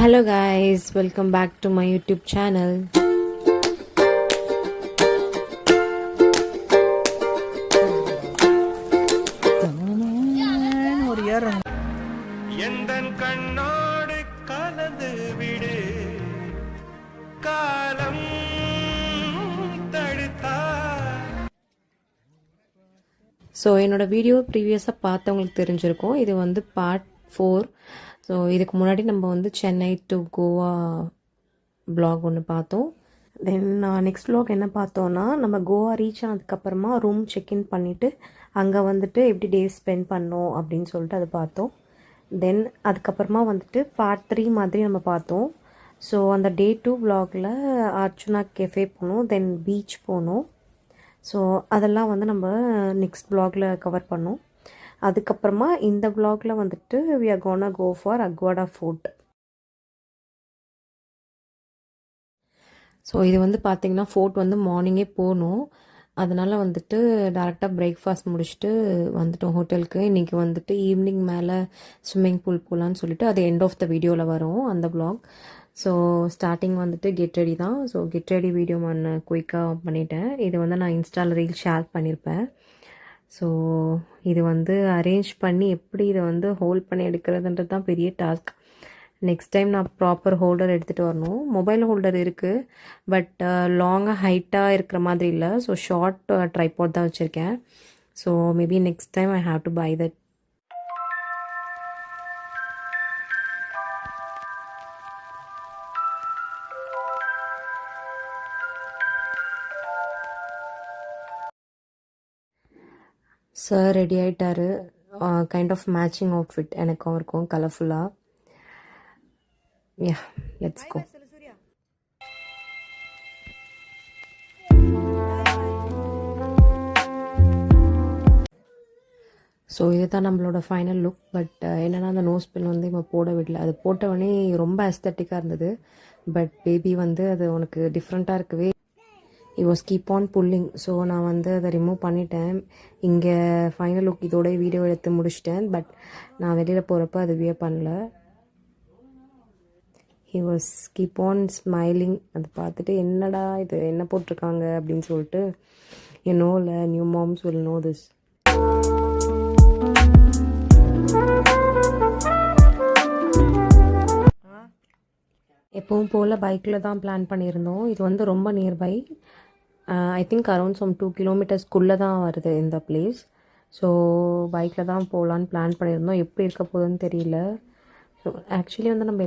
Hello guys, welcome back to my YouTube channel. எந்தன் கண்ணோடு கலந்து விடு காலம் தடுத்தா. ஸோ என்னோடய வீடியோ ப்ரீவியஸாக பார்த்தவங்களுக்கு தெரிஞ்சிருக்கும். இது வந்து பார்ட் 4. ஸோ இதுக்கு முன்னாடி நம்ம வந்து சென்னை டு கோவா வ்ளாக் ஒன்று பார்த்தோம். தென் நெக்ஸ்ட் வ்ளாக் என்ன பார்த்தோன்னா, நம்ம கோவா ரீச் ஆனதுக்கப்புறமா ரூம் செக்இன் பண்ணிவிட்டு அங்கே வந்துட்டு எப்படி டே ஸ்பெண்ட் பண்ணோம் அப்படின்னு சொல்லிட்டு அதை பார்த்தோம். தென் அதுக்கப்புறமா வந்துட்டு பார்ட் 3 மாதிரி நம்ம பார்த்தோம். ஸோ அந்த டே 2 வ்ளாகில் அர்ச்சுனா கெஃபே போனோம், தென் பீச் போனோம். ஸோ அதெல்லாம் வந்து நம்ம நெக்ஸ்ட் வ்ளாகில் கவர் பண்ணோம். அதுக்கப்புறமா இந்த வ்ளாகில் வந்துட்டு we are gonna go for Aguada fort. So இது வந்து பார்த்திங்கன்னா ஃபோர்ட் வந்து மார்னிங்கே போகணும். அதனால் வந்துட்டு டேரெக்டாக பிரேக்ஃபாஸ்ட் முடிச்சுட்டு வந்துட்டோம் ஹோட்டலுக்கு. இன்றைக்கி வந்துட்டு ஈவினிங் மேலே ஸ்விம்மிங் பூல் போகலான்னு சொல்லிட்டு அது எண்ட் ஆஃப் த வீடியோவில் வரும் அந்த வ்ளாக். ஸோ ஸ்டார்டிங் வந்துட்டு கெட் ரெடி தான். ஸோ கெட் ரெடி வீடியோ நான் குயிக்காக பண்ணிட்டேன். இது வந்து நான் இன்ஸ்டாவில் ரீல் ஷேர் பண்ணியிருப்பேன். ஸோ இது வந்து அரேஞ்ச் பண்ணி எப்படி இதை வந்து ஹோல்ட் பண்ணி எடுக்கிறதுன்றது தான் பெரிய டாஸ்க். நெக்ஸ்ட் டைம் நான் ப்ராப்பர் ஹோல்டர் எடுத்துகிட்டு வரணும். மொபைல் ஹோல்டர் இருக்குது, பட் லாங்காக ஹைட்டாக இருக்கிற மாதிரி இல்லை. ஸோ ஷார்ட் ட்ரைபாட் தான் வச்சுருக்கேன். So maybe next time I have to buy that. Sir ready ஆகிட்டாரு. கைண்ட் ஆஃப் மேட்சிங் அவுட்ஃபிட் எனக்கும் இருக்கும், கலர்ஃபுல்லாக. யா, லெட்ஸ் கோ. ஸோ இதுதான் நம்மளோட ஃபைனல் லுக். பட் என்னென்னா அந்த நோஸ் பின் வந்து இப்போ போட விடல. அது போட்டவொடனே ரொம்ப அஸ்தட்டிக்காக இருந்தது. பட் பேபி வந்து அது உனக்கு டிஃப்ரெண்ட்டாக இருக்கவே it was keep on pulling. So நான் வந்து அதை ரிமூவ் பண்ணிட்டேன். இங்கே ஃபைனல் லுக் இதோட வீடியோ எடுத்து முடிச்சிட்டேன். பட் நான் வெளியில் போகிறப்ப அது வியர் பண்ணல. He was keep on smiling. அதை பார்த்துட்டு என்னடா இது என்ன போட்டிருக்காங்க அப்படின்னு சொல்லிட்டு, யூ நோல new moms will know this. எப்பவும் போல் பைக்கில் தான் பிளான் பண்ணியிருந்தோம். இது வந்து ரொம்ப nearby. I think around some 2 கிலோமீட்டர்ஸ்க்குள்ளே தான் வருது இந்த பிளேஸ். ஸோ பைக்கில் தான் போகலான்னு பிளான் பண்ணியிருந்தோம். எப்படி இருக்க போகுதுன்னு தெரியல. ஸோ ஆக்சுவலி வந்து நம்ம